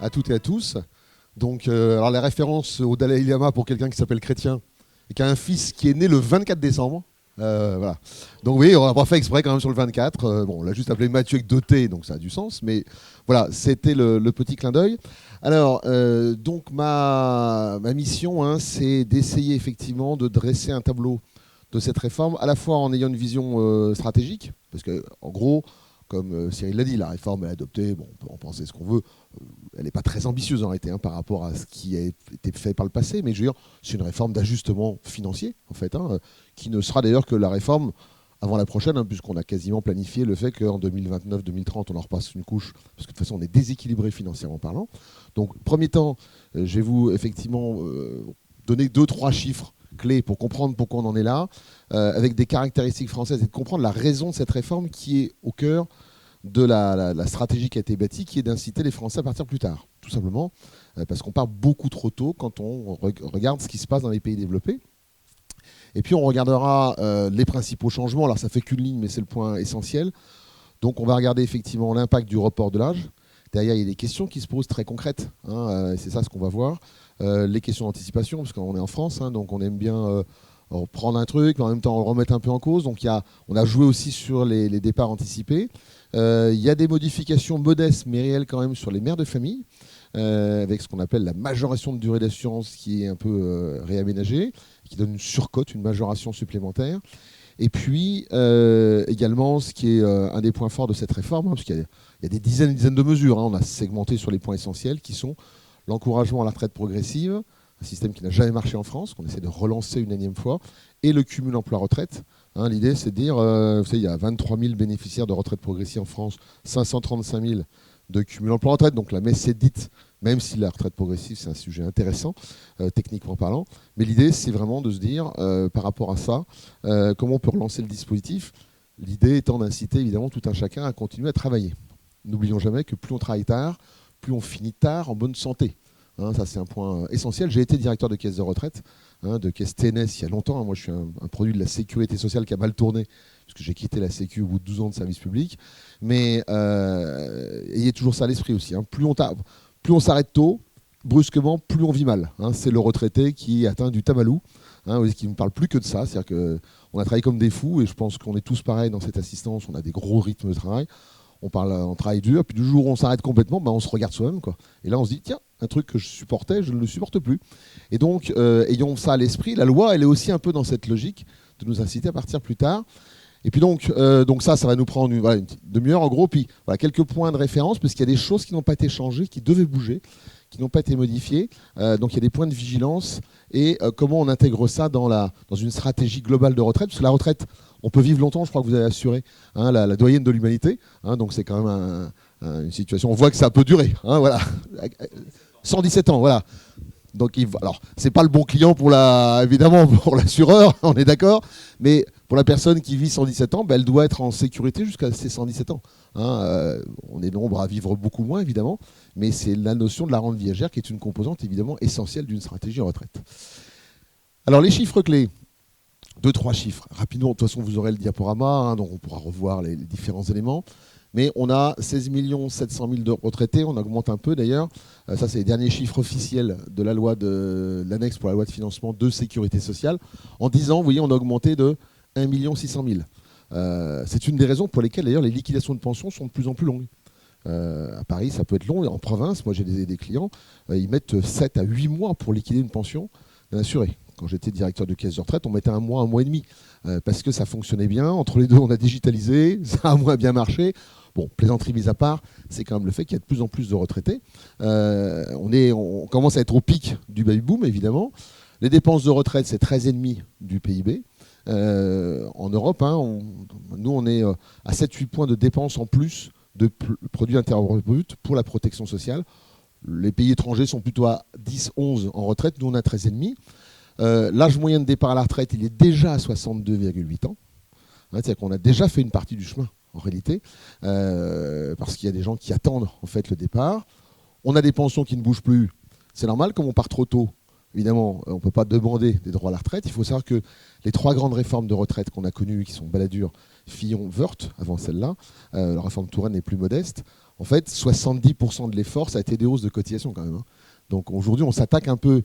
à toutes et à tous. Donc, alors la référence au Dalai Lama pour quelqu'un qui s'appelle Chrétien et qui a un fils qui est né le 24 décembre. Voilà. Donc oui, on n'a pas fait exprès quand même sur le 24. Bon, on l'a juste appelé Mathieu avec 2T, donc ça a du sens. Mais voilà, c'était le petit clin d'œil. Alors, donc ma mission, hein, c'est d'essayer effectivement de dresser un tableau de cette réforme, à la fois en ayant une vision stratégique, parce que en gros, comme Cyril l'a dit, la réforme est adoptée, bon, on peut en penser ce qu'on veut, elle n'est pas très ambitieuse en réalité, hein, par rapport à ce qui a été fait par le passé, mais je veux dire, c'est une réforme d'ajustement financier, en fait, hein, qui ne sera d'ailleurs que la réforme avant la prochaine, hein, puisqu'on a quasiment planifié le fait qu'en 2029-2030, on en repasse une couche, parce que de toute façon, on est déséquilibré financièrement parlant. Donc, premier temps, je vais vous effectivement donner 2-3 chiffres clés pour comprendre pourquoi on en est là, avec des caractéristiques françaises, et de comprendre la raison de cette réforme qui est au cœur de la stratégie qui a été bâtie, qui est d'inciter les Français à partir plus tard, tout simplement, parce qu'on part beaucoup trop tôt quand on regarde ce qui se passe dans les pays développés. Et puis on regardera les principaux changements, alors ça fait qu'une ligne, mais c'est le point essentiel. Donc on va regarder effectivement l'impact du report de l'âge. Derrière, il y a des questions qui se posent très concrètes, hein, c'est ça ce qu'on va voir. Les questions d'anticipation, parce qu'on est en France, hein, donc on aime bien prendre un truc, mais en même temps on le remettre un peu en cause. Donc on a joué aussi sur les départs anticipés. Il y a des modifications modestes, mais réelles quand même, sur les mères de famille, avec ce qu'on appelle la majoration de durée d'assurance qui est un peu réaménagée, qui donne une surcote, une majoration supplémentaire. Et puis également, ce qui est un des points forts de cette réforme, hein, parce qu'il y a des dizaines et dizaines de mesures, hein, on a segmenté sur les points essentiels, qui sont l'encouragement à la retraite progressive, un système qui n'a jamais marché en France, qu'on essaie de relancer une énième fois, et le cumul emploi-retraite. Hein, l'idée, c'est de dire, vous savez, il y a 23 000 bénéficiaires de retraite progressive en France, 535 000 de cumul emploi-retraite, donc la messe est dite, même si la retraite progressive, c'est un sujet intéressant, techniquement parlant. Mais l'idée, c'est vraiment de se dire, par rapport à ça, comment on peut relancer le dispositif. L'idée étant d'inciter, évidemment, tout un chacun à continuer à travailler. N'oublions jamais que plus on travaille tard, plus on finit tard en bonne santé. Hein, ça, c'est un point essentiel. J'ai été directeur de caisse de retraite, hein, de caisse TNS il y a longtemps. Moi, je suis un produit de la sécurité sociale qui a mal tourné, puisque j'ai quitté la Sécu au bout de 12 ans de service public. Mais ayez toujours ça à l'esprit aussi. Hein. Plus on s'arrête tôt, brusquement, plus on vit mal. Hein. C'est le retraité qui atteint du tamalou, hein, qui ne parle plus que de ça. C'est-à-dire qu'on a travaillé comme des fous, et je pense qu'on est tous pareils dans cette assistance. On a des gros rythmes de travail. On travaille dur, puis du jour où on s'arrête complètement, on se regarde soi-même, quoi. Et là, on se dit, tiens, un truc que je supportais, je ne le supporte plus. Et donc, ayons ça à l'esprit. La loi, elle est aussi un peu dans cette logique de nous inciter à partir plus tard. Et puis donc ça va nous prendre une demi-heure en gros. Puis voilà, quelques points de référence, parce qu'il y a des choses qui n'ont pas été changées, qui devaient bouger, qui n'ont pas été modifiées. Donc il y a des points de vigilance et comment on intègre ça dans une stratégie globale de retraite. Parce que la retraite, on peut vivre longtemps, je crois que vous avez assuré, hein, la doyenne de l'humanité. Hein, donc c'est quand même une situation, on voit que ça peut durer. Hein, voilà. 117 ans, voilà. Donc, alors, c'est pas le bon client évidemment pour l'assureur, on est d'accord, mais pour la personne qui vit 117 ans, elle doit être en sécurité jusqu'à ses 117 ans. Hein, on est nombre à vivre beaucoup moins, évidemment, mais c'est la notion de la rente viagère qui est une composante, évidemment, essentielle d'une stratégie retraite. Alors, les chiffres clés. 2-3 chiffres. Rapidement, de toute façon, vous aurez le diaporama, hein, donc on pourra revoir les différents éléments. Mais on a 16 700 000 de retraités, on augmente un peu d'ailleurs. Ça, c'est les derniers chiffres officiels de la loi de l'annexe pour la loi de financement de sécurité sociale. En 10 ans, vous voyez, on a augmenté de 1 600 000. C'est une des raisons pour lesquelles d'ailleurs les liquidations de pensions sont de plus en plus longues. À Paris, ça peut être long. En province, moi j'ai des clients, ils mettent 7 à 8 mois pour liquider une pension d'un assuré. Quand j'étais directeur de caisse de retraite, on mettait un mois et demi, parce que ça fonctionnait bien. Entre les deux, on a digitalisé, ça a moins bien marché. Bon, plaisanterie mise à part, c'est quand même le fait qu'il y a de plus en plus de retraités. On commence à être au pic du baby-boom, évidemment. Les dépenses de retraite, c'est 13,5% du PIB. En Europe, hein, nous, on est à 7-8 points de dépenses en plus de produit intérieur brut pour la protection sociale. Les pays étrangers sont plutôt à 10-11 en retraite. Nous, on a 13,5%. L'âge moyen de départ à la retraite, il est déjà à 62,8 ans. Hein, c'est-à-dire qu'on a déjà fait une partie du chemin, en réalité, parce qu'il y a des gens qui attendent en fait le départ. On a des pensions qui ne bougent plus. C'est normal, comme on part trop tôt, évidemment, on ne peut pas demander des droits à la retraite. Il faut savoir que les 3 grandes réformes de retraite qu'on a connues, qui sont Balladur, Fillon, Woerth, avant celle-là, la réforme Touraine est plus modeste. En fait, 70% de l'effort, ça a été des hausses de cotisations quand même, hein. Donc aujourd'hui, on s'attaque un peu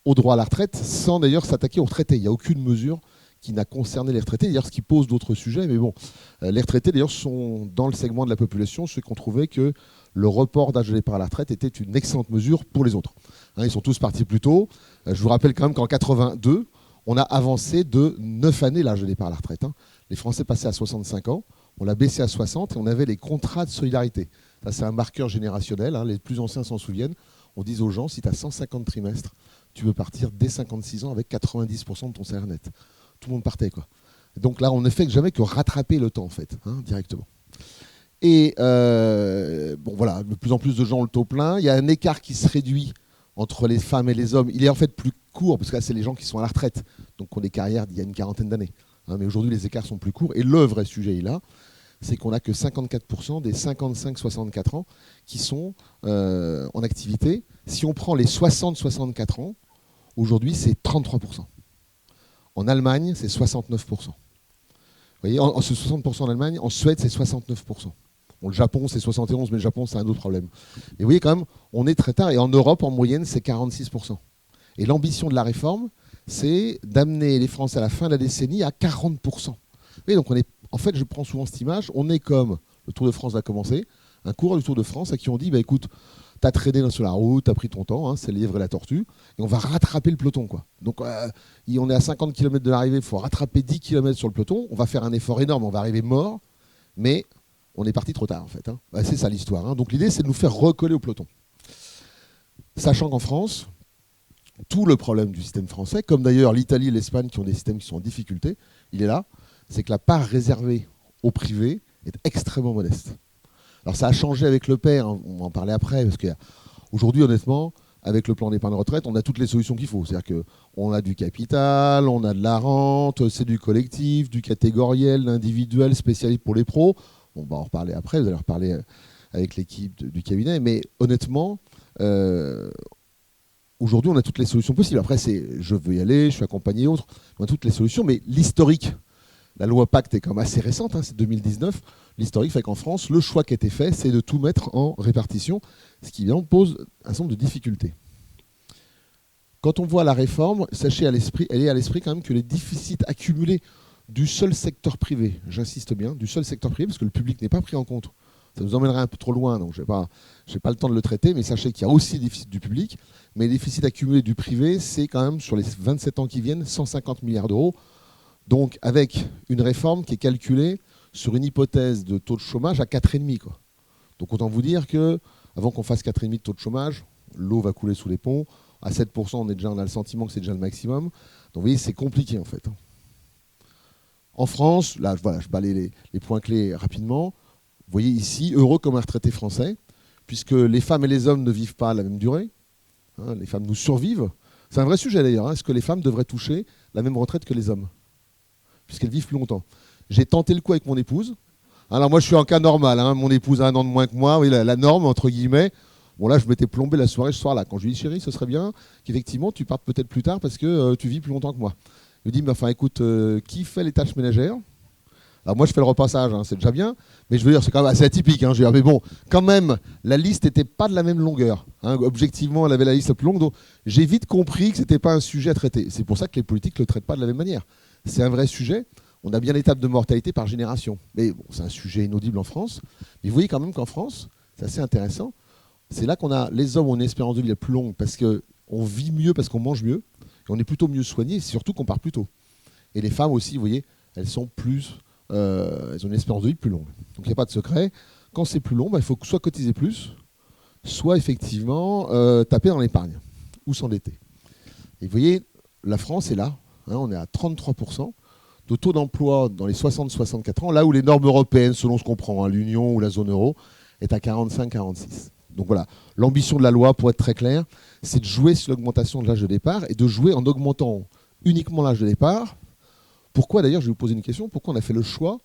au droit à la retraite sans d'ailleurs s'attaquer aux retraités. Il n'y a aucune mesure qui n'a concerné les retraités, d'ailleurs ce qui pose d'autres sujets, mais bon, les retraités d'ailleurs sont dans le segment de la population ceux qui ont trouvé que le report d'âge de départ à la retraite était une excellente mesure pour les autres. Hein, ils sont tous partis plus tôt. Je vous rappelle quand même qu'en 82, on a avancé de 9 années l'âge de départ à la retraite, hein. Les Français passaient à 65 ans, on l'a baissé à 60 et on avait les contrats de solidarité. Ça, c'est un marqueur générationnel, hein, les plus anciens s'en souviennent. On dit aux gens, si tu as 150 trimestres, tu veux partir dès 56 ans avec 90% de ton salaire net. Tout le monde partait, quoi. Donc là, on ne fait jamais que rattraper le temps, en fait, hein, directement. Et bon, voilà, de plus en plus de gens ont le taux plein. Il y a un écart qui se réduit entre les femmes et les hommes. Il est en fait plus court, parce que là, c'est les gens qui sont à la retraite, donc qui ont des carrières d'il y a une quarantaine d'années. Hein, mais aujourd'hui, les écarts sont plus courts. Et le vrai sujet est là, c'est qu'on n'a que 54% des 55-64 ans qui sont en activité. Si on prend les 60-64 ans, aujourd'hui, c'est 33%. En Allemagne, c'est 69%. Vous voyez, c'est 60% en Allemagne. En Suède, c'est 69%. Bon, le Japon, c'est 71%, mais le Japon, c'est un autre problème. Et vous voyez quand même, on est très tard. Et en Europe, en moyenne, c'est 46%. Et l'ambition de la réforme, c'est d'amener les Français à la fin de la décennie à 40%. Vous voyez, donc on est, en fait, je prends souvent cette image, on est comme le Tour de France va commencer, un coureur du Tour de France à qui on dit, bah, écoute, tu as traîné sur la route, tu as pris ton temps, hein, c'est le lièvre et la tortue, et on va rattraper le peloton, quoi. Donc on est à 50 km de l'arrivée, il faut rattraper 10 km sur le peloton, on va faire un effort énorme, on va arriver mort, mais on est parti trop tard, en fait, hein. Bah, c'est ça l'histoire, hein. Donc l'idée, c'est de nous faire recoller au peloton. Sachant qu'en France, tout le problème du système français, comme d'ailleurs l'Italie et l'Espagne qui ont des systèmes qui sont en difficulté, il est là, c'est que la part réservée au privé est extrêmement modeste. Alors ça a changé avec le père, hein, on va en parler après, parce qu'aujourd'hui, honnêtement, avec le plan d'épargne retraite, on a toutes les solutions qu'il faut. C'est-à-dire qu'on a du capital, on a de la rente, c'est du collectif, du catégoriel, l'individuel, spécialisé pour les pros. On va en reparler après, vous allez en reparler avec l'équipe du cabinet, mais honnêtement, aujourd'hui, on a toutes les solutions possibles. Après, c'est je veux y aller, je suis accompagné, autres. On a toutes les solutions, mais l'historique, la loi Pacte est quand même assez récente, hein, c'est 2019. L'historique fait qu'en France, le choix qui a été fait, c'est de tout mettre en répartition, ce qui évidemment pose un certain nombre de difficultés. Quand on voit la réforme, sachez elle est à l'esprit quand même que les déficits accumulés du seul secteur privé, j'insiste bien, du seul secteur privé, parce que le public n'est pas pris en compte. Ça nous emmènerait un peu trop loin, donc je n'ai pas le temps de le traiter, mais sachez qu'il y a aussi des déficits du public. Mais les déficits accumulés du privé, c'est quand même, sur les 27 ans qui viennent, 150 milliards d'euros. Donc avec une réforme qui est calculée sur une hypothèse de taux de chômage à 4,5, quoi. Donc autant vous dire qu'avant qu'on fasse 4,5 de taux de chômage, l'eau va couler sous les ponts. À 7%, on a le sentiment que c'est déjà le maximum. Donc vous voyez, c'est compliqué en fait. En France, là voilà, je balaye les points clés rapidement. Vous voyez ici, heureux comme un retraité français, puisque les femmes et les hommes ne vivent pas à la même durée. Hein, les femmes nous survivent. C'est un vrai sujet d'ailleurs. Hein. Est-ce que les femmes devraient toucher la même retraite que les hommes, puisqu'elles vivent plus longtemps? J'ai tenté le coup avec mon épouse. Alors moi, je suis en cas normal. Hein. Mon épouse a 1 an de moins que moi. Oui, la norme, entre guillemets. Bon, là, je m'étais plombé la soirée ce soir-là. Quand je lui ai dit, chérie, ce serait bien qu'effectivement, tu partes peut-être plus tard parce que tu vis plus longtemps que moi. Il me dit, mais enfin, écoute, qui fait les tâches ménagères? Alors moi, je fais le repassage, hein, c'est déjà bien. Mais je veux dire, c'est quand même assez atypique. Hein, je veux dire, mais bon, quand même, la liste n'était pas de la même longueur. Hein. Objectivement, elle avait la liste la plus longue. Donc, j'ai vite compris que ce n'était pas un sujet à traiter. C'est pour ça que les politiques ne le traitent pas de la même manière. C'est un vrai sujet. On a bien l'étape de mortalité par génération. Mais bon, c'est un sujet inaudible en France. Mais vous voyez quand même qu'en France, c'est assez intéressant. C'est là qu'on a les hommes ont une espérance de vie la plus longue parce qu'on vit mieux, parce qu'on mange mieux. Et on est plutôt mieux soigné, et surtout qu'on part plus tôt. Et les femmes aussi, vous voyez, elles sont plus... elles ont une espérance de vie plus longue. Donc il n'y a pas de secret. Quand c'est plus long, il faut soit cotiser plus, soit effectivement taper dans l'épargne ou s'endetter. Et vous voyez, la France est là. Hein, on est à 33% de taux d'emploi dans les 60-64 ans, là où les normes européennes, selon ce qu'on prend, hein, l'Union ou la zone euro, est à 45-46. Donc voilà, l'ambition de la loi, pour être très clair, c'est de jouer sur l'augmentation de l'âge de départ et de jouer en augmentant uniquement l'âge de départ. Pourquoi d'ailleurs, je vais vous poser une question, pourquoi on a fait le choix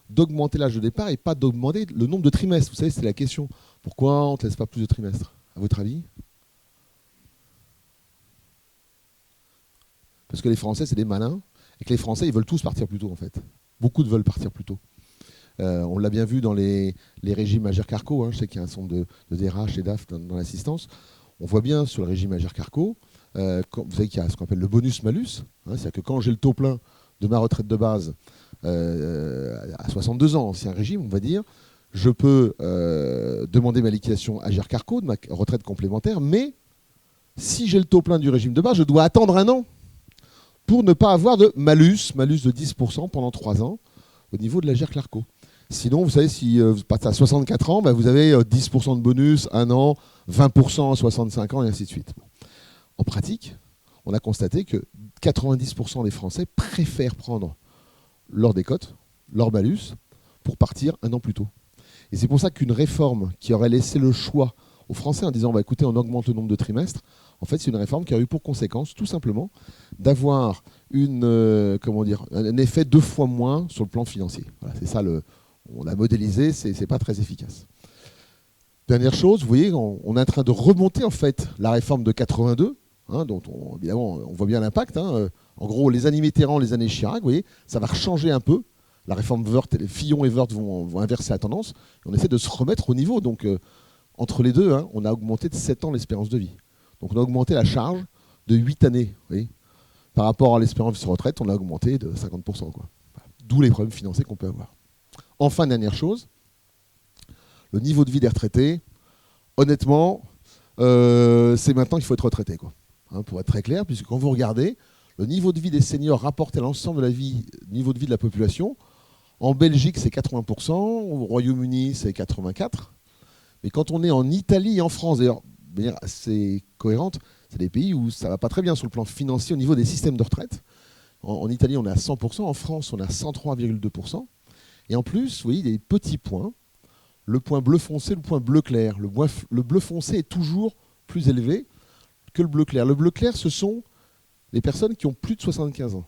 d'augmenter l'âge de départ et pas d'augmenter le nombre de trimestres? Vous savez, c'est la question. Pourquoi on ne te laisse pas plus de trimestres, à votre avis? parce que les Français, c'est des malins, et que les Français, ils veulent tous partir plus tôt, en fait. Beaucoup veulent partir plus tôt. On l'a bien vu dans les régimes Agirc-Arrco, je sais qu'il y a un centre de DRH et DAF dans l'assistance. On voit bien sur le régime Agirc-Arrco, vous savez qu'il y a ce qu'on appelle le bonus-malus, c'est-à-dire que quand j'ai le taux plein de ma retraite de base à 62 ans, ancien régime, on va dire, je peux demander ma liquidation Agirc-Arrco de ma retraite complémentaire, mais si j'ai le taux plein du régime de base, je dois attendre un an pour ne pas avoir de malus de 10% pendant 3 ans au niveau de l'Agirc-Arrco. Sinon, vous savez, si vous passez à 64 ans, vous avez 10% de bonus, 1 an, 20% à 65 ans, et ainsi de suite. En pratique, on a constaté que 90% des Français préfèrent prendre leur décote, leur malus, pour partir 1 an plus tôt. Et c'est pour ça qu'une réforme qui aurait laissé le choix aux Français en disant écoutez, on augmente le nombre de trimestres, en fait, c'est une réforme qui a eu pour conséquence, tout simplement, d'avoir un effet 2 fois moins sur le plan financier. Voilà, c'est ça, on l'a modélisé, c'est pas très efficace. Dernière chose, vous voyez, on est en train de remonter en fait la réforme de 82, dont évidemment on voit bien l'impact. En gros, les années Mitterrand, les années Chirac, vous voyez, ça va changer un peu. La réforme Woerth, Fillon et Woerth vont inverser la tendance. Et on essaie de se remettre au niveau. Donc, entre les deux, on a augmenté de 7 ans l'espérance de vie. Donc, on a augmenté la charge de 8 années. Vous voyez. Par rapport à l'espérance de retraite, on a augmenté de 50%. Quoi. D'où les problèmes financiers qu'on peut avoir. Enfin, dernière chose, le niveau de vie des retraités, honnêtement, c'est maintenant qu'il faut être retraité. Quoi. Pour être très clair, puisque quand vous regardez, le niveau de vie des seniors rapporté à l'ensemble de la niveau de vie de la population, en Belgique, c'est 80%, au Royaume-Uni, c'est 84%. Mais quand on est en Italie et en France, d'ailleurs, de manière assez cohérente, c'est des pays où ça ne va pas très bien sur le plan financier au niveau des systèmes de retraite. En Italie, on est à 100%, en France, on est à 103,2%. Et en plus, vous voyez, il y a des petits points. Le point bleu foncé, le point bleu clair. Le bleu foncé est toujours plus élevé que le bleu clair. Le bleu clair, ce sont les personnes qui ont plus de 75 ans.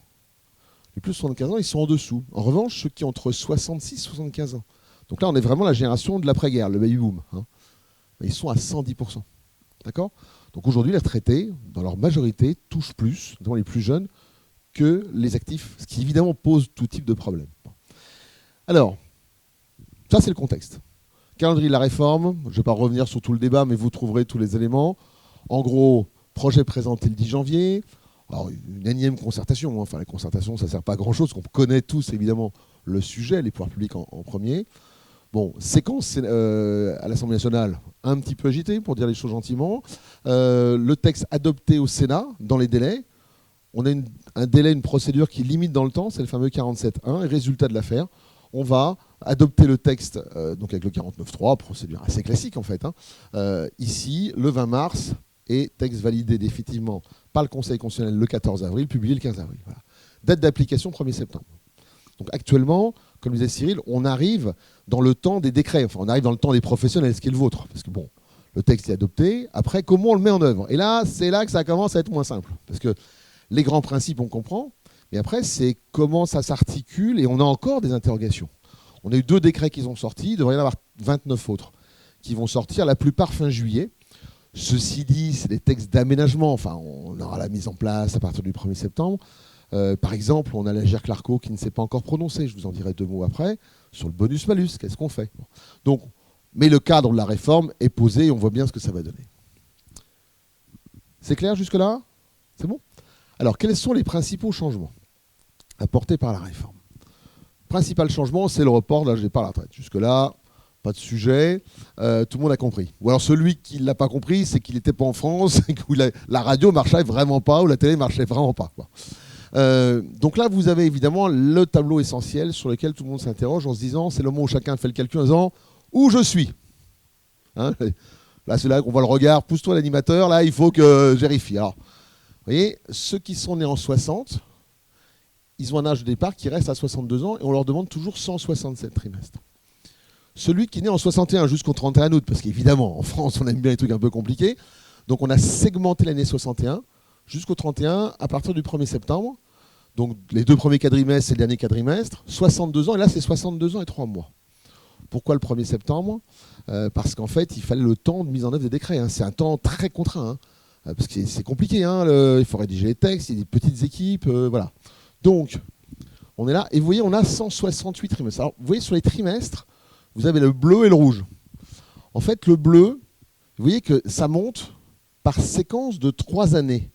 Les plus de 75 ans, ils sont en dessous. En revanche, ceux qui ont entre 66 et 75 ans. Donc là, on est vraiment la génération de l'après-guerre, le baby-boom. Ils sont à 110%. D'accord ? Donc aujourd'hui, les retraités, dans leur majorité, touchent plus, notamment les plus jeunes, que les actifs, ce qui évidemment pose tout type de problème. Alors, ça c'est le contexte. Calendrier de la réforme, je ne vais pas revenir sur tout le débat, mais vous trouverez tous les éléments. En gros, projet présenté le 10 janvier. Alors, une énième concertation. Enfin, la concertation, ça ne sert pas à grand-chose, qu'on connaît tous évidemment le sujet, les pouvoirs publics en premier. Bon, séquence à l'Assemblée nationale, un petit peu agitée, pour dire les choses gentiment. Le texte adopté au Sénat, dans les délais. On a un délai, une procédure qui limite dans le temps, c'est le fameux 47.1. Et résultat de l'affaire, on va adopter le texte donc avec le 49.3, procédure assez classique en fait, ici, le 20 mars, et texte validé définitivement par le Conseil constitutionnel le 14 avril, publié le 15 avril. Voilà. Date d'application 1er septembre. Donc actuellement, comme disait Cyril, on arrive dans le temps des décrets, enfin on arrive dans le temps des professionnels, ce qui est le vôtre. Parce que bon, le texte est adopté, après comment on le met en œuvre? Et là, c'est là que ça commence à être moins simple. Parce que les grands principes, on comprend, mais après, c'est comment ça s'articule, et on a encore des interrogations. On a eu 2 décrets qui sont sortis, il devrait y en avoir 29 autres qui vont sortir, la plupart fin juillet. Ceci dit, c'est des textes d'aménagement, enfin on aura la mise en place à partir du 1er septembre. Par exemple, on a l'Agirc-Arrco qui ne s'est pas encore prononcé, je vous en dirai 2 mots après, sur le bonus-malus, qu'est-ce qu'on fait? Donc, mais le cadre de la réforme est posé et on voit bien ce que ça va donner. C'est clair jusque-là? C'est bon? Alors, quels sont les principaux changements apportés par la réforme? Principal changement, c'est le report de l'âge de départ à la retraite. Jusque-là, pas de sujet, tout le monde a compris. Ou alors celui qui ne l'a pas compris, c'est qu'il n'était pas en France, où la radio ne marchait vraiment pas, ou la télé ne marchait vraiment pas. Quoi. Donc là, vous avez évidemment le tableau essentiel sur lequel tout le monde s'interroge en se disant, c'est le moment où chacun fait le calcul en disant, où je suis Là, c'est là qu'on voit le regard, pousse-toi l'animateur, là, il faut que je vérifie. Alors, vous voyez, ceux qui sont nés en 60, ils ont un âge de départ qui reste à 62 ans et on leur demande toujours 167 trimestres. Celui qui est né en 61 jusqu'au 31 août, parce qu'évidemment, en France, on aime bien les trucs un peu compliqués, donc on a segmenté l'année 61 jusqu'au 31 à partir du 1er septembre. Donc les 2 premiers quadrimestres, c'est le dernier quadrimestre, 62 ans, et là c'est 62 ans et 3 mois. Pourquoi le 1er septembre Parce qu'en fait, il fallait le temps de mise en œuvre des décrets. C'est un temps très contraint. Parce que c'est compliqué, hein, il faut rédiger les textes, il y a des petites équipes, voilà. Donc, on est là, et vous voyez, on a 168 trimestres. Alors, vous voyez, sur les trimestres, vous avez le bleu et le rouge. En fait, le bleu, vous voyez que ça monte par séquence de 3 années.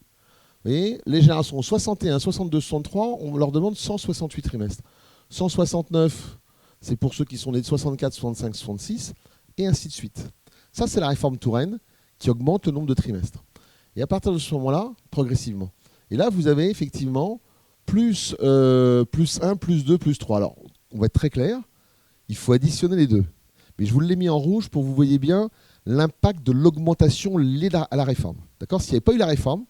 Vous voyez, les générations 61, 62, 63, on leur demande 168 trimestres. 169, c'est pour ceux qui sont nés de 64, 65, 66, et ainsi de suite. Ça, c'est la réforme Touraine qui augmente le nombre de trimestres. Et à partir de ce moment-là, progressivement. Et là, vous avez effectivement plus 1, plus 2, plus 3. Alors, on va être très clair, il faut additionner les deux. Mais je vous l'ai mis en rouge pour que vous voyez bien l'impact de l'augmentation liée à la réforme. D'accord ? S'il n'y avait pas eu la réforme,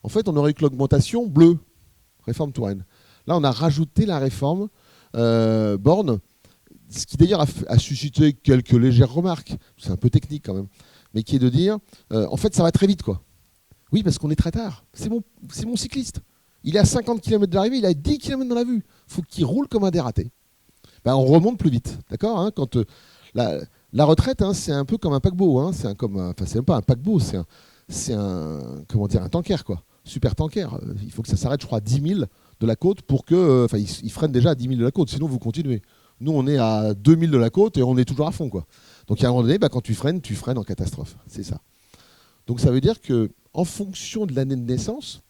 en fait, on aurait eu que l'augmentation bleue, réforme Touraine. Là, on a rajouté la réforme Borne, ce qui d'ailleurs a suscité quelques légères remarques. C'est un peu technique quand même. Mais qui est de dire, en fait, ça va très vite, quoi. Oui, parce qu'on est très tard. C'est mon cycliste. Il est à 50 km de l'arrivée, il est à 10 km dans la vue. Il faut qu'il roule comme un dératé. Ben, on remonte plus vite. D'accord, hein, quand la retraite, hein, c'est un peu comme un paquebot. Hein, c'est même pas un paquebot, c'est un tanker, quoi. Super tanker. Il faut que ça s'arrête, je crois, à 10 000 de la côte pour que. Il freine déjà à 10 000 de la côte, sinon vous continuez. Nous, on est à 2 000 de la côte et on est toujours à fond, quoi. Donc, à un moment donné, quand tu freines en catastrophe. C'est ça. Donc, ça veut dire qu'en fonction de l'année de naissance,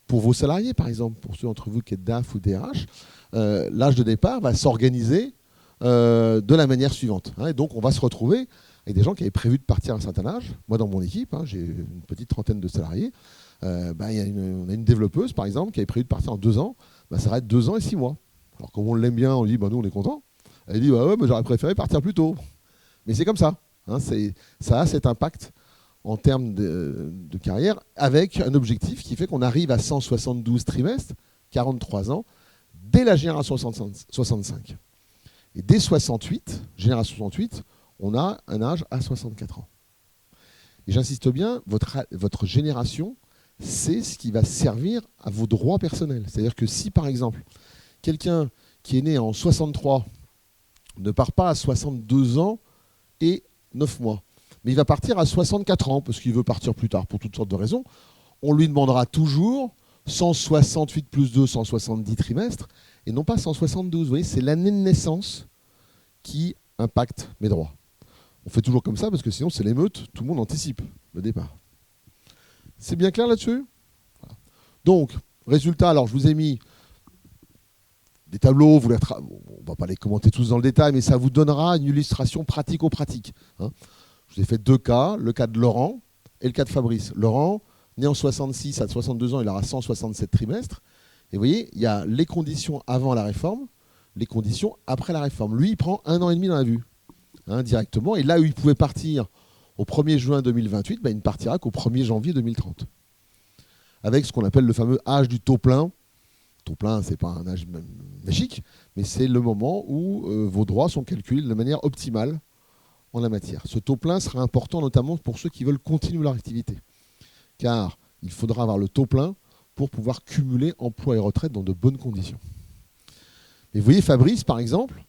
pour vos salariés, par exemple, pour ceux d'entre vous qui êtes DAF ou DRH, l'âge de départ va s'organiser de la manière suivante. Hein, et donc, on va se retrouver avec des gens qui avaient prévu de partir à un certain âge. Moi, dans mon équipe, hein, j'ai une petite trentaine de salariés. On a une développeuse, par exemple, qui avait prévu de partir en 2 ans. Ça va être 2 ans et 6 mois. Alors, comme on l'aime bien, on dit, nous, on est content. Elle dit, ouais, mais j'aurais préféré partir plus tôt. Mais c'est comme ça. Hein, ça a cet impact en termes de carrière, avec un objectif qui fait qu'on arrive à 172 trimestres, 43 ans, dès la génération 65. Et dès 68, génération 68, on a un âge à 64 ans. Et j'insiste bien, votre génération, c'est ce qui va servir à vos droits personnels. C'est-à-dire que si, par exemple, quelqu'un qui est né en 63 ne part pas à 62 ans et 9 mois, mais il va partir à 64 ans parce qu'il veut partir plus tard pour toutes sortes de raisons, on lui demandera toujours 168 plus 2, 170 trimestres et non pas 172. Vous voyez, c'est l'année de naissance qui impacte mes droits. On fait toujours comme ça parce que sinon c'est l'émeute, tout le monde anticipe le départ. C'est bien clair là-dessus ? Voilà. Donc, résultat, alors je vous ai mis des tableaux, on ne va pas les commenter tous dans le détail, mais ça vous donnera une illustration pratico-pratique. Hein. Je vous ai fait 2 cas, le cas de Laurent et le cas de Fabrice. Laurent, né en 66, à 62 ans, il aura 167 trimestres. Et vous voyez, il y a les conditions avant la réforme, les conditions après la réforme. Lui, il prend 1 an et demi dans la vue, hein, directement. Et là où il pouvait partir au 1er juin 2028, il ne partira qu'au 1er janvier 2030. Avec ce qu'on appelle le fameux âge du taux plein. Taux plein, ce n'est pas un âge magique, mais c'est le moment où vos droits sont calculés de manière optimale en la matière. Ce taux plein sera important notamment pour ceux qui veulent continuer leur activité. Car il faudra avoir le taux plein pour pouvoir cumuler emploi et retraite dans de bonnes conditions. Et vous voyez, Fabrice, par exemple,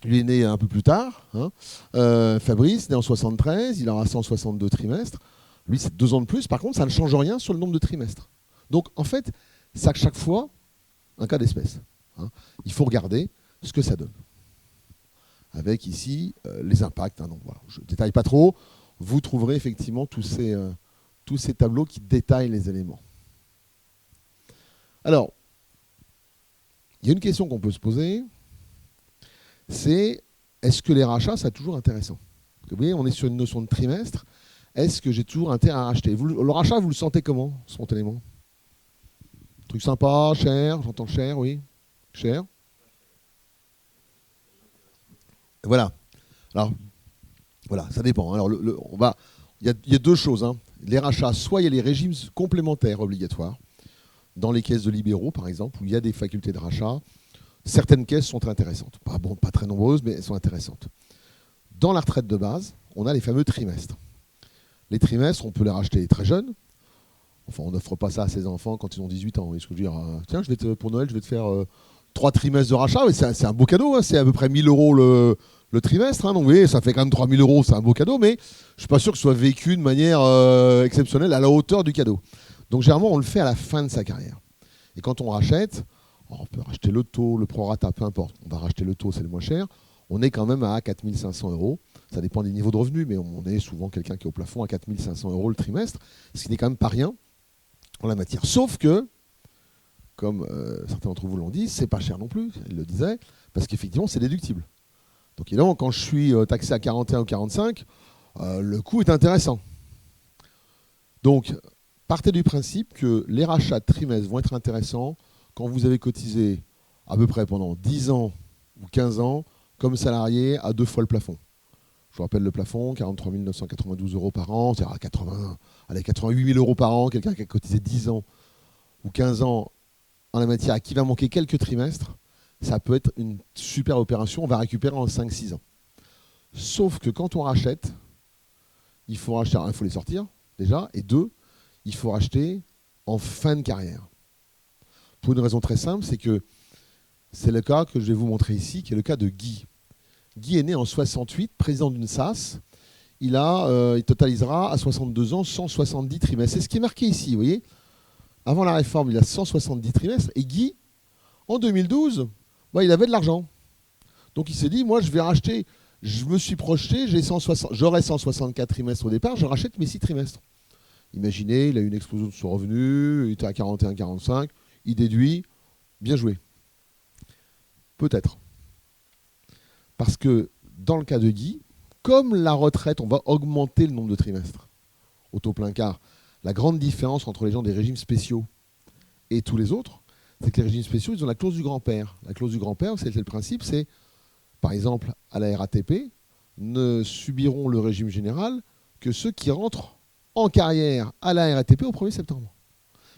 lui est né un peu plus tard. Hein. Fabrice, né en 73, il aura 162 trimestres. Lui, c'est 2 ans de plus. Par contre, ça ne change rien sur le nombre de trimestres. Donc, en fait, c'est à chaque fois un cas d'espèce. Hein. Il faut regarder ce que ça donne. Avec ici les impacts. Hein. Donc, voilà, je ne détaille pas trop. Vous trouverez effectivement tous ces tableaux qui détaillent les éléments. Alors, il y a une question qu'on peut se poser, c'est est-ce que les rachats, c'est toujours intéressant ? Vous voyez, on est sur une notion de trimestre. Est-ce que j'ai toujours intérêt à racheter ? Le rachat, vous le sentez comment, spontanément ? Truc sympa, cher, j'entends cher, oui. Cher. Voilà. Alors, voilà, ça dépend. Alors, il y a 2 choses. Hein. Les rachats, soit il y a les régimes complémentaires obligatoires, dans les caisses de libéraux, par exemple, où il y a des facultés de rachat. Certaines caisses sont intéressantes. Pas très nombreuses, mais elles sont intéressantes. Dans la retraite de base, on a les fameux trimestres. Les trimestres, on peut les racheter très jeunes. Enfin, on n'offre pas ça à ses enfants quand ils ont 18 ans. Ce que je veux dire, tiens, pour Noël, je vais te faire 3 trimestres de rachat. C'est un beau cadeau. Hein. C'est à peu près 1 000 € le le trimestre. Donc, vous voyez, ça fait quand même 3 000 €, c'est un beau cadeau, mais je ne suis pas sûr que ce soit vécu de manière exceptionnelle à la hauteur du cadeau. Donc, généralement, on le fait à la fin de sa carrière. Et quand on rachète, on peut racheter le taux, le prorata, peu importe. On va racheter le taux, c'est le moins cher. On est quand même à 4 500 €. Ça dépend des niveaux de revenus, mais on est souvent quelqu'un qui est au plafond à 4 500 € le trimestre, ce qui n'est quand même pas rien en la matière. Sauf que, comme certains d'entre vous l'ont dit, c'est pas cher non plus, ils le disaient, parce qu'effectivement, c'est déductible. Donc évidemment, quand je suis taxé à 41 ou 45, le coût est intéressant. Donc, partez du principe que les rachats de trimestre vont être intéressants quand vous avez cotisé à peu près pendant 10 ans ou 15 ans comme salarié à 2 fois le plafond. Je vous rappelle le plafond, 43 992 € par an, c'est-à-dire 88 000 € par an, quelqu'un qui a cotisé 10 ans ou 15 ans en la matière, qui va manquer quelques trimestres, ça peut être une super opération, on va récupérer en 5-6 ans. Sauf que quand on rachète, il faut racheter, il faut les sortir déjà, et 2, il faut racheter en fin de carrière. Pour une raison très simple, c'est que c'est le cas que je vais vous montrer ici, qui est le cas de Guy. Guy est né en 68, président d'une SAS. Il totalisera à 62 ans 170 trimestres. C'est ce qui est marqué ici, vous voyez. Avant la réforme, il a 170 trimestres. Et Guy, en 2012, il avait de l'argent. Donc il s'est dit, moi je vais racheter, je me suis projeté, j'aurai 164 trimestres au départ, je rachète mes 6 trimestres. Imaginez, il a eu une explosion de son revenu, il était à 41-45, il déduit, bien joué. Peut-être. Parce que dans le cas de Guy, comme la retraite, on va augmenter le nombre de trimestres au taux plein quart. La grande différence entre les gens des régimes spéciaux et tous les autres, c'est que les régimes spéciaux, ils ont la clause du grand-père. La clause du grand-père, c'est le principe, c'est, par exemple, à la RATP, ne subiront le régime général que ceux qui rentrent en carrière à la RATP au 1er septembre.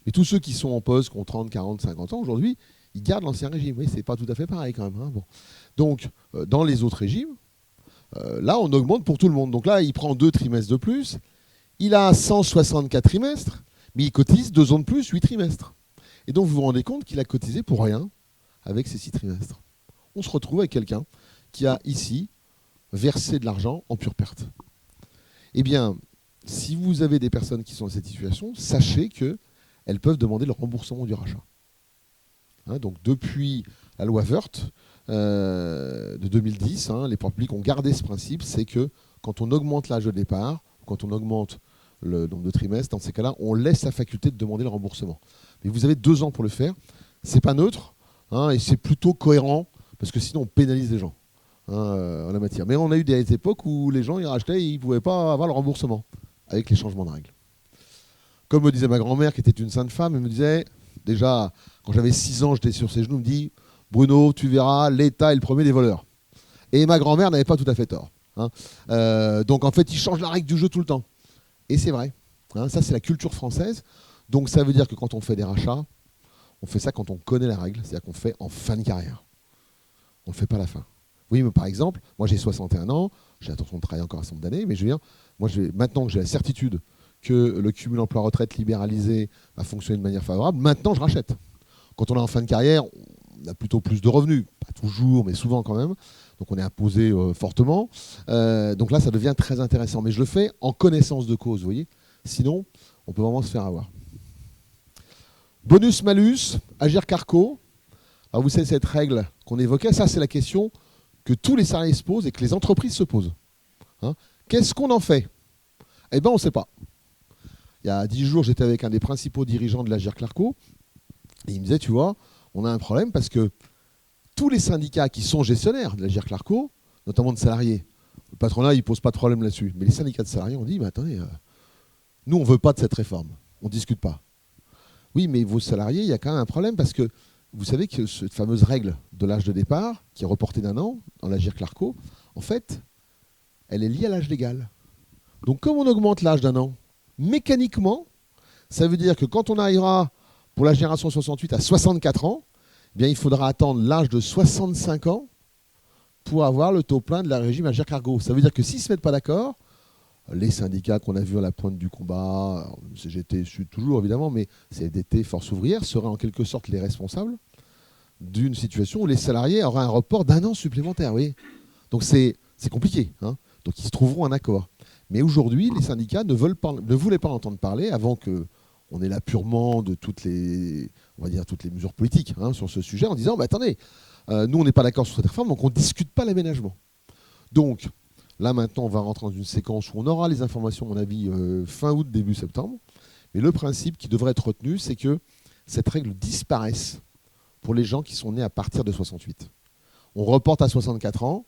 Mais tous ceux qui sont en poste, qui ont 30, 40, 50 ans, aujourd'hui, ils gardent l'ancien régime. Oui, c'est pas tout à fait pareil quand même. Bon. Donc, dans les autres régimes, là, on augmente pour tout le monde. Donc là, il prend 2 trimestres de plus. Il a 164 trimestres, mais il cotise 2 ans de plus, 8 trimestres. Et donc, vous vous rendez compte qu'il a cotisé pour rien avec ces 6 trimestres. On se retrouve avec quelqu'un qui a ici versé de l'argent en pure perte. Eh bien, si vous avez des personnes qui sont dans cette situation, sachez qu'elles peuvent demander le remboursement du rachat. Donc depuis la loi Woerth de 2010, les pouvoirs publics ont gardé ce principe, c'est que quand on augmente l'âge de départ, quand on augmente le nombre de trimestres, dans ces cas-là, on laisse la faculté de demander le remboursement. Mais vous avez 2 ans pour le faire, c'est pas neutre, et c'est plutôt cohérent, parce que sinon on pénalise les gens en la matière. Mais on a eu des époques où les gens ils rachetaient et ils ne pouvaient pas avoir le remboursement, avec les changements de règles. Comme me disait ma grand-mère, qui était une sainte femme, elle me disait, déjà, quand j'avais 6 ans, j'étais sur ses genoux, elle me dit « Bruno, tu verras, l'État est le premier des voleurs ». Et ma grand-mère n'avait pas tout à fait tort. Donc en fait, ils changent la règle du jeu tout le temps. Et c'est vrai. Ça, c'est la culture française. Donc ça veut dire que quand on fait des rachats, on fait ça quand on connaît la règle, c'est-à-dire qu'on fait en fin de carrière. On ne le fait pas à la fin. Oui, mais par exemple, moi j'ai 61 ans, j'ai l'intention de travailler encore un certain nombre d'années, mais je veux dire, maintenant que j'ai la certitude que le cumul emploi-retraite libéralisé va fonctionner de manière favorable, maintenant je rachète. Quand on est en fin de carrière, on a plutôt plus de revenus, pas toujours, mais souvent quand même. Donc on est imposé fortement. Donc là, ça devient très intéressant. Mais je le fais en connaissance de cause, vous voyez. Sinon, on peut vraiment se faire avoir. Bonus-malus, Agirc Arrco. Alors vous savez, cette règle qu'on évoquait, ça c'est la question que tous les salariés se posent et que les entreprises se posent. Qu'est-ce qu'on en fait? Eh bien, on ne sait pas. Il y a 10 jours, j'étais avec un des principaux dirigeants de l'Agirc Arrco et il me disait, tu vois, on a un problème parce que tous les syndicats qui sont gestionnaires de l'Agirc Arrco, notamment de salariés, le patronat, il ne pose pas de problème là-dessus. Mais les syndicats de salariés ont dit, mais attendez, nous, on ne veut pas de cette réforme. On ne discute pas. Oui, mais vos salariés, il y a quand même un problème parce que vous savez que cette fameuse règle de l'âge de départ, qui est reportée d'1 an dans l'Agirc Arrco, en fait, elle est liée à l'âge légal. Donc, comme on augmente l'âge d'1 an, mécaniquement, ça veut dire que quand on arrivera pour la génération 68 à 64 ans, eh bien, il faudra attendre l'âge de 65 ans pour avoir le taux plein de la régime Agirc Arrco. Ça veut dire que s'ils ne se mettent pas d'accord, les syndicats qu'on a vus à la pointe du combat, CGT Sud toujours évidemment, mais CFDT, Force ouvrière, seraient en quelque sorte les responsables d'une situation où les salariés auraient un report d'1 an supplémentaire. Oui. Donc c'est C'est compliqué, hein. Donc ils se trouveront un accord. Mais aujourd'hui, les syndicats ne voulaient pas entendre parler avant qu'on ait l'apurement de toutes les mesures politiques, hein, sur ce sujet, en disant attendez, nous on n'est pas d'accord sur cette réforme, donc on ne discute pas l'aménagement. Donc là maintenant, on va rentrer dans une séquence où on aura les informations, à mon avis, fin août, début septembre. Mais le principe qui devrait être retenu, c'est que cette règle disparaisse pour les gens qui sont nés à partir de 68. On reporte à 64 ans.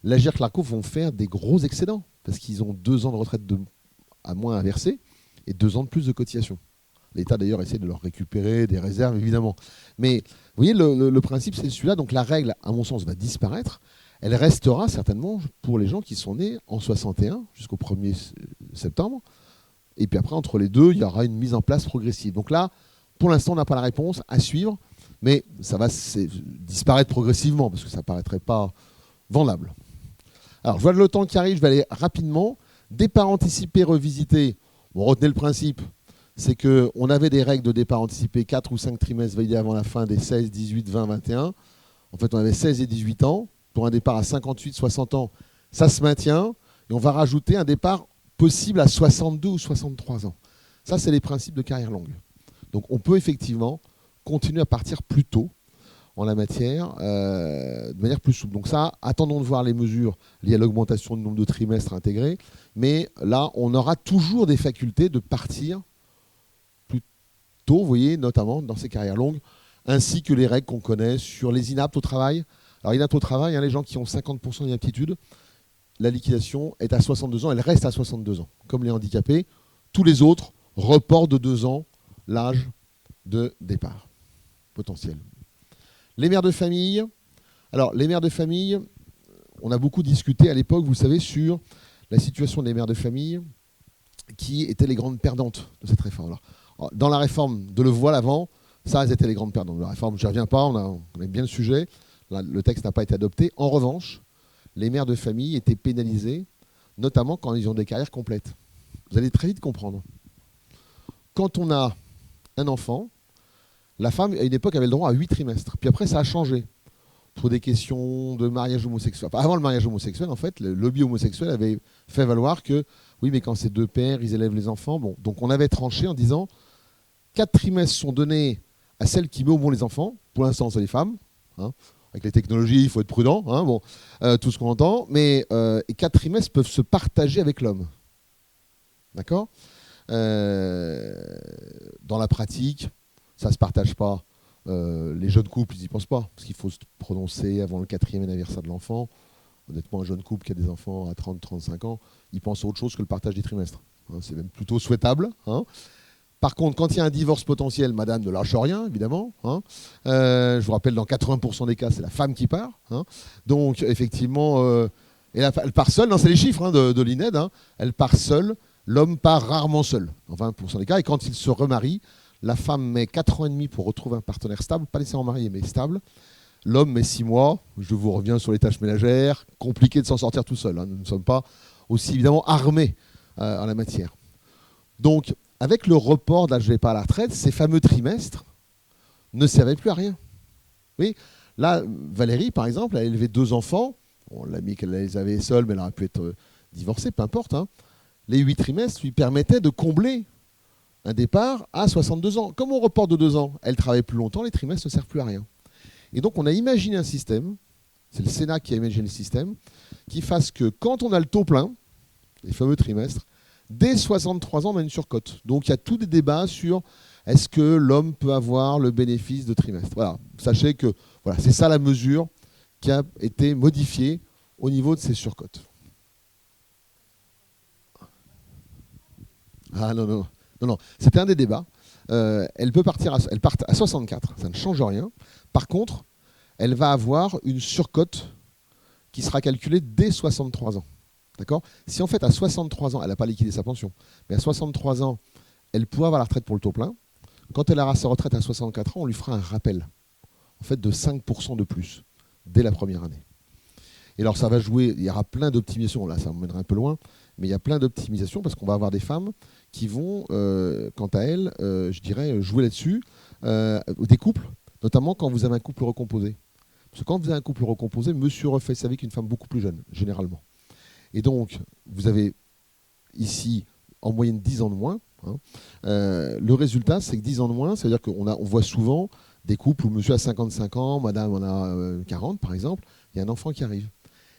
L'Agirc-Arrco vont faire des gros excédents parce qu'ils ont 2 ans de retraite à moins à verser et 2 ans de plus de cotisation. L'État d'ailleurs essaie de leur récupérer des réserves évidemment. Mais vous voyez, le principe c'est celui-là. Donc la règle, à mon sens, va disparaître. Elle restera certainement pour les gens qui sont nés en 61 jusqu'au 1er septembre. Et puis après, entre les deux, il y aura une mise en place progressive. Donc là, pour l'instant, on n'a pas la réponse à suivre, mais ça va disparaître progressivement parce que ça ne paraîtrait pas vendable. Alors, je vois le temps qui arrive, je vais aller rapidement. Départ anticipé revisité. Bon, retenez le principe, c'est qu'on avait des règles de départ anticipé 4 ou 5 trimestres validés avant la fin des 16, 18, 20, 21. En fait, on avait 16 et 18 ans. Pour un départ à 58, 60 ans, ça se maintient. Et on va rajouter un départ possible à 62 ou 63 ans. Ça, c'est les principes de carrière longue. Donc, on peut effectivement continuer à partir plus tôt en la matière, de manière plus souple. Donc ça, attendons de voir les mesures liées à l'augmentation du nombre de trimestres intégrés. Mais là, on aura toujours des facultés de partir plus tôt, vous voyez, notamment dans ces carrières longues, ainsi que les règles qu'on connaît sur les inaptes au travail. Alors, inaptes au travail, hein, les gens qui ont 50% d'inaptitude, la liquidation est à 62 ans, elle reste à 62 ans. Comme les handicapés, tous les autres reportent de 2 ans l'âge de départ potentiel. Les mères de famille. Alors, les mères de famille, on a beaucoup discuté à l'époque, vous savez, sur la situation des mères de famille qui étaient les grandes perdantes de cette réforme. Alors, dans la réforme de Le Voile avant, ça, elles étaient les grandes perdantes. La réforme, je n'y reviens pas, on aime bien le sujet. Là, le texte n'a pas été adopté. En revanche, les mères de famille étaient pénalisées, notamment quand ils ont des carrières complètes. Vous allez très vite comprendre. Quand on a un enfant, la femme, à une époque, avait le droit à 8 trimestres. Puis après, ça a changé pour des questions de mariage homosexuel. Enfin, avant le mariage homosexuel, en fait, le lobby homosexuel avait fait valoir que, oui, mais quand c'est 2 pères, ils élèvent les enfants. Bon, donc on avait tranché en disant 4 trimestres sont donnés à celles qui mettent au monde les enfants. Pour l'instant, c'est les femmes. Hein. Avec les technologies, il faut être prudent. Hein, bon, tout ce qu'on entend. Mais et 4 trimestres peuvent se partager avec l'homme. D'accord ? Dans la pratique, ça ne se partage pas. Les jeunes couples, ils n'y pensent pas, parce qu'il faut se prononcer avant le 4e anniversaire de l'enfant. Honnêtement, un jeune couple qui a des enfants à 30-35 ans, il pense à autre chose que le partage des trimestres. Hein, c'est même plutôt souhaitable. Hein. Par contre, quand il y a un divorce potentiel, madame ne lâche rien, évidemment. Hein. Je vous rappelle, dans 80% des cas, c'est la femme qui part. Hein. Donc, effectivement, elle part seule. Non, c'est les chiffres, hein, de l'INED. Hein. Elle part seule. L'homme part rarement seul, dans 20% des cas. Et quand il se remarie, la femme met 4 ans et demi pour retrouver un partenaire stable, pas nécessairement marié, mais stable. L'homme met 6 mois. Je vous reviens sur les tâches ménagères. Compliqué de s'en sortir tout seul. Hein. Nous ne sommes pas aussi évidemment armés en la matière. Donc, avec le report de l'âge de départ à la retraite, ces fameux trimestres ne servaient plus à rien. Oui, là, Valérie, par exemple, a élevé 2 enfants. On l'a mis qu'elle les avait seuls, mais elle aurait pu être divorcée, peu importe. Hein. Les 8 trimestres lui permettaient de combler un départ à 62 ans. Comme on reporte de 2 ans, elle travaille plus longtemps, les trimestres ne servent plus à rien. Et donc on a imaginé un système, c'est le Sénat qui a imaginé le système, qui fasse que quand on a le taux plein, les fameux trimestres, dès 63 ans, on a une surcote. Donc il y a tous des débats sur est-ce que l'homme peut avoir le bénéfice de trimestre. Voilà, sachez que voilà, c'est ça la mesure qui a été modifiée au niveau de ces surcotes. Ah non. C'était un des débats. Elle peut partir elle part à 64, ça ne change rien. Par contre, elle va avoir une surcote qui sera calculée dès 63 ans. D'accord ? Si en fait à 63 ans, elle n'a pas liquidé sa pension, mais à 63 ans, elle pourra avoir la retraite pour le taux plein. Quand elle aura sa retraite à 64 ans, on lui fera un rappel en fait, de 5% de plus dès la première année. Et alors ça va jouer, il y aura plein d'optimisations, là ça m'emmènera un peu loin, mais il y a plein d'optimisations parce qu'on va avoir des femmes qui vont, quant à elles, je dirais, jouer là-dessus, des couples, notamment quand vous avez un couple recomposé. Parce que quand vous avez un couple recomposé, monsieur refait sa vie avec une femme beaucoup plus jeune, généralement. Et donc, vous avez ici en moyenne 10 ans de moins. Hein. Le résultat, c'est que 10 ans de moins, ça veut dire qu'on voit souvent des couples où monsieur a 55 ans, madame en a 40 par exemple, il y a un enfant qui arrive.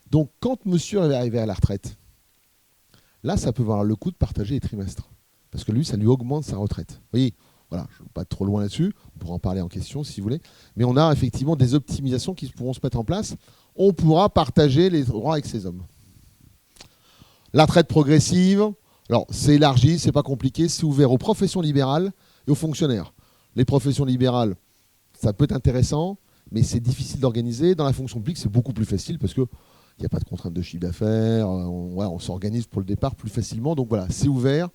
Donc quand monsieur est arrivé à la retraite, là ça peut valoir le coup de partager les trimestres. Parce que lui, ça lui augmente sa retraite. Vous voyez, voilà, je ne vais pas être trop loin là-dessus, on pourra en parler en question si vous voulez. Mais on a effectivement des optimisations qui pourront se mettre en place. On pourra partager les droits avec ces hommes. La retraite progressive, alors c'est élargi, c'est pas compliqué, c'est ouvert aux professions libérales et aux fonctionnaires. Les professions libérales, ça peut être intéressant, mais c'est difficile d'organiser. Dans la fonction publique, c'est beaucoup plus facile parce qu'il n'y a pas de contrainte de chiffre d'affaires, on s'organise pour le départ plus facilement. Donc voilà, c'est ouvert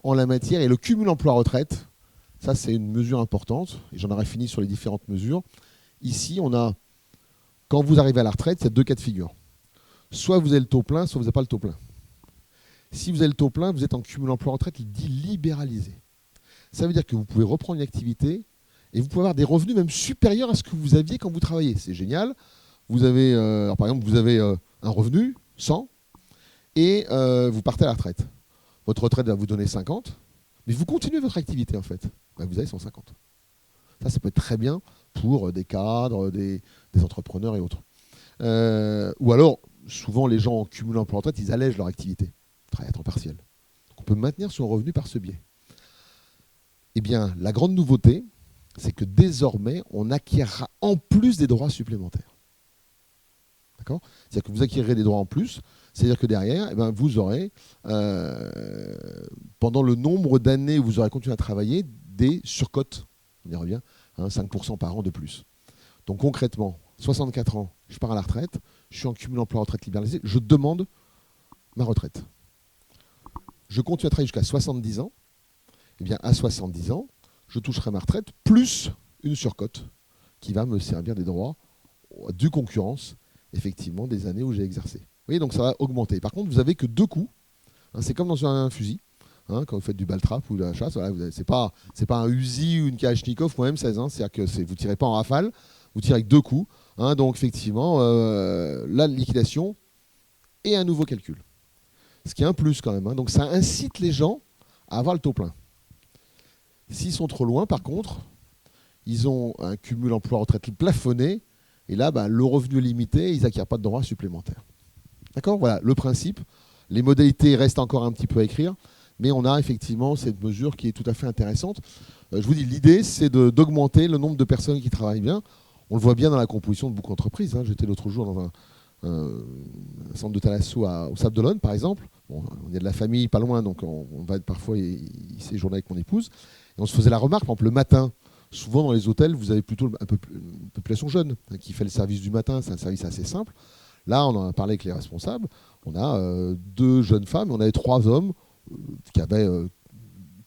en la matière. Et le cumul emploi-retraite, ça c'est une mesure importante, et j'en aurai fini sur les différentes mesures. Ici, on a, quand vous arrivez à la retraite, il y a deux cas de figure. Soit vous avez le taux plein, soit vous n'avez pas le taux plein. Si vous avez le taux plein, vous êtes en cumul emploi-retraite dit libéralisé. Ça veut dire que vous pouvez reprendre une activité et vous pouvez avoir des revenus même supérieurs à ce que vous aviez quand vous travailliez. C'est génial. Vous avez, par exemple, vous avez un revenu, 100, et vous partez à la retraite. Votre retraite va vous donner 50, mais vous continuez votre activité en fait. Vous avez 150. Ça peut être très bien pour des cadres, des entrepreneurs et autres. Ou alors, souvent les gens en cumulant emploi-retraite, ils allègent leur activité. Travail à temps partiel. Donc on peut maintenir son revenu par ce biais. Eh bien, la grande nouveauté, c'est que désormais, on acquérera en plus des droits supplémentaires. D'accord ? C'est-à-dire que vous acquérerez des droits en plus, c'est-à-dire que derrière, vous aurez, pendant le nombre d'années où vous aurez continué à travailler, des surcotes, on y revient, 5% par an de plus. Donc concrètement, 64 ans, je pars à la retraite, je suis en cumul emploi-retraite libéralisé, je demande ma retraite. Je continue à travailler jusqu'à 70 ans, eh bien à 70 ans, je toucherai ma retraite plus une surcote qui va me servir des droits de concurrence, effectivement, des années où j'ai exercé. Vous voyez, donc ça va augmenter. Par contre, vous n'avez que deux coups. C'est comme dans un fusil. Quand vous faites du baltrap ou de la chasse, voilà, c'est pas un Uzi ou une Kalachnikov ou un M16. C'est-à-dire que vous ne tirez pas en rafale, vous tirez avec deux coups. Donc effectivement, la liquidation et un nouveau calcul. Ce qui est un plus quand même. Donc ça incite les gens à avoir le taux plein. S'ils sont trop loin, par contre, ils ont un cumul emploi-retraite plafonné, et là, le revenu est limité, ils n'acquièrent pas de droits supplémentaires. D'accord ? Voilà, le principe. Les modalités restent encore un petit peu à écrire, mais on a effectivement cette mesure qui est tout à fait intéressante. Je vous dis, l'idée, c'est d'augmenter le nombre de personnes qui travaillent bien. On le voit bien dans la composition de beaucoup d'entreprises. J'étais l'autre jour dans un centre de thalasso au Sable d'Olonne, par exemple. Bon, on est de la famille, pas loin, donc on va parfois y séjourner avec mon épouse. Et on se faisait la remarque, par exemple, le matin, souvent dans les hôtels, vous avez plutôt une population jeune qui fait le service du matin. C'est un service assez simple. Là, on en a parlé avec les responsables. On a deux jeunes femmes, et on avait trois hommes qui avaient